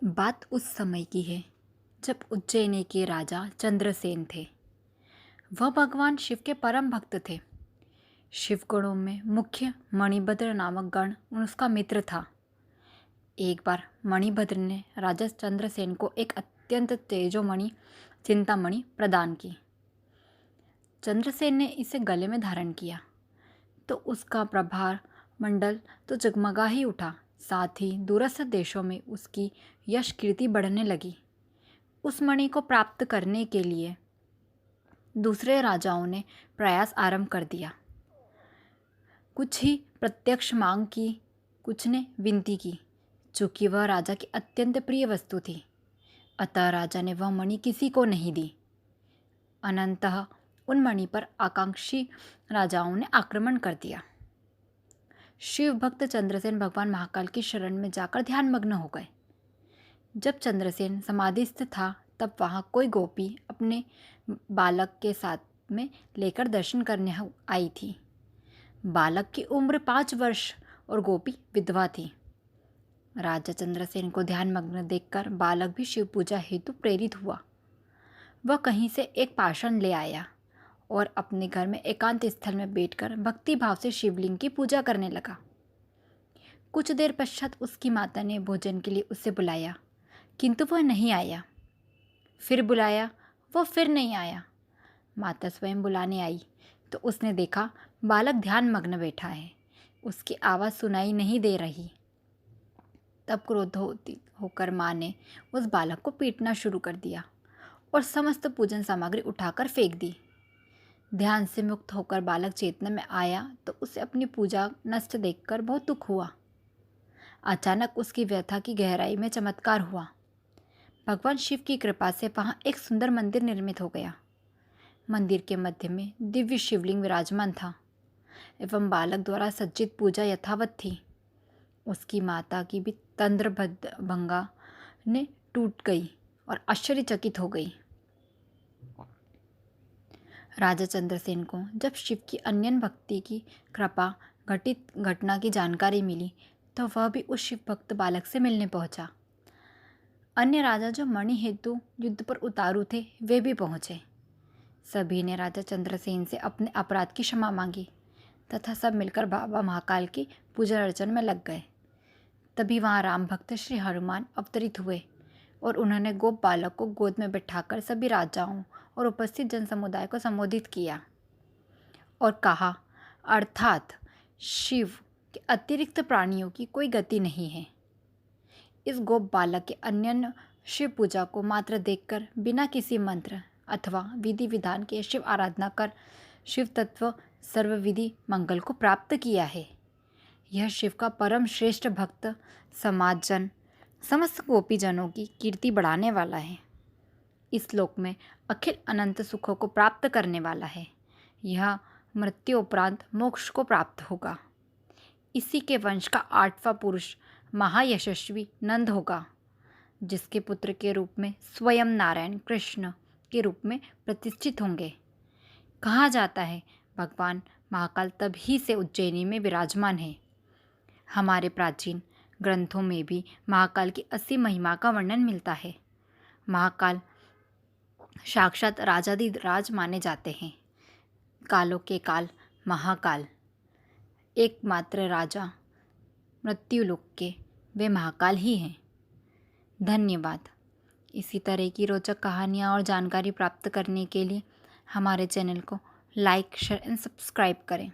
बात उस समय की है जब उज्जैन के राजा चंद्रसेन थे। वह भगवान शिव के परम भक्त थे। शिवगणों में मुख्य मणिभद्र नामक गण उसका मित्र था। एक बार मणिभद्र ने राजा चंद्रसेन को एक अत्यंत तेजोमणि चिंतामणि प्रदान की। चंद्रसेन ने इसे गले में धारण किया तो उसका प्रभार मंडल तो जगमगा ही उठा, साथ ही दूरस्थ देशों में उसकी यश कीर्ति बढ़ने लगी। उस मणि को प्राप्त करने के लिए दूसरे राजाओं ने प्रयास आरंभ कर दिया। कुछ ही प्रत्यक्ष मांग की, कुछ ने विनती की, चूँकि वह राजा की अत्यंत प्रिय वस्तु थी। अतः राजा ने वह मणि किसी को नहीं दी। अनंतः उन मणि पर आकांक्षी राजाओं ने आक्रमण कर दिया। शिव भक्त चंद्रसेन भगवान महाकाल की शरण में जाकर ध्यानमग्न हो गए। जब चंद्रसेन समाधिस्थ था तब वहाँ कोई गोपी अपने बालक के साथ में लेकर दर्शन करने आई थी। बालक की उम्र 5 वर्ष और गोपी विधवा थी। राजा चंद्रसेन को ध्यानमग्न देखकर बालक भी शिव पूजा हेतु प्रेरित हुआ। वह कहीं से एक पाषाण ले आया और अपने घर में एकांत स्थल में बैठकर भक्ति भाव से शिवलिंग की पूजा करने लगा। कुछ देर पश्चात उसकी माता ने भोजन के लिए उसे बुलाया, किंतु वह नहीं आया। फिर बुलाया, वह फिर नहीं आया। माता स्वयं बुलाने आई तो उसने देखा बालक ध्यान मग्न बैठा है, उसकी आवाज़ सुनाई नहीं दे रही। तब क्रोध होकर माँ ने उस बालक को पीटना शुरू कर दिया और समस्त पूजन सामग्री उठाकर फेंक दी। ध्यान से मुक्त होकर बालक चेतना में आया तो उसे अपनी पूजा नष्ट देखकर बहुत दुख हुआ। अचानक उसकी व्यथा की गहराई में चमत्कार हुआ। भगवान शिव की कृपा से वहाँ एक सुंदर मंदिर निर्मित हो गया। मंदिर के मध्य में दिव्य शिवलिंग विराजमान था एवं बालक द्वारा सज्जित पूजा यथावत थी। उसकी माता की भी तंद्र भंगा ने टूट गई और आश्चर्यचकित हो गई। राजा चंद्रसेन को जब शिव की अन्यन भक्ति की कृपा घटित घटना की जानकारी मिली तो वह भी उस शिव भक्त बालक से मिलने पहुंचा। अन्य राजा जो मणि हेतु युद्ध पर उतारू थे वे भी पहुंचे। सभी ने राजा चंद्रसेन से अपने अपराध की क्षमा मांगी तथा सब मिलकर बाबा महाकाल की पूजा अर्चना में लग गए। तभी वहाँ राम भक्त श्री हनुमान अवतरित हुए और उन्होंने गोप बालक को गोद में बिठाकर सभी राजाओं और उपस्थित जन समुदाय को संबोधित किया और कहा, अर्थात शिव के अतिरिक्त प्राणियों की कोई गति नहीं है। इस गोप बालक के अन्य शिव पूजा को मात्र देखकर बिना किसी मंत्र अथवा विधि विधान के शिव आराधना कर शिव तत्व सर्वविधि मंगल को प्राप्त किया है। यह शिव का परम श्रेष्ठ भक्त समाजजन समस्त गोपीजनों की कीर्ति बढ़ाने वाला है। इस लोक में अखिल अनंत सुखों को प्राप्त करने वाला है। यह मृत्यु उपरांत मोक्ष को प्राप्त होगा। इसी के वंश का 8वां पुरुष महायशस्वी नंद होगा, जिसके पुत्र के रूप में स्वयं नारायण कृष्ण के रूप में प्रतिष्ठित होंगे। कहा जाता है भगवान महाकाल तभी से उज्जैनी में विराजमान है। हमारे प्राचीन ग्रंथों में भी महाकाल की असीम महिमा का वर्णन मिलता है। महाकाल साक्षात राजाधिराज माने जाते हैं। कालों के काल महाकाल, एकमात्र राजा मृत्युलोक के वे महाकाल ही हैं। धन्यवाद। इसी तरह की रोचक कहानियाँ और जानकारी प्राप्त करने के लिए हमारे चैनल को लाइक, शेयर एंड सब्सक्राइब करें।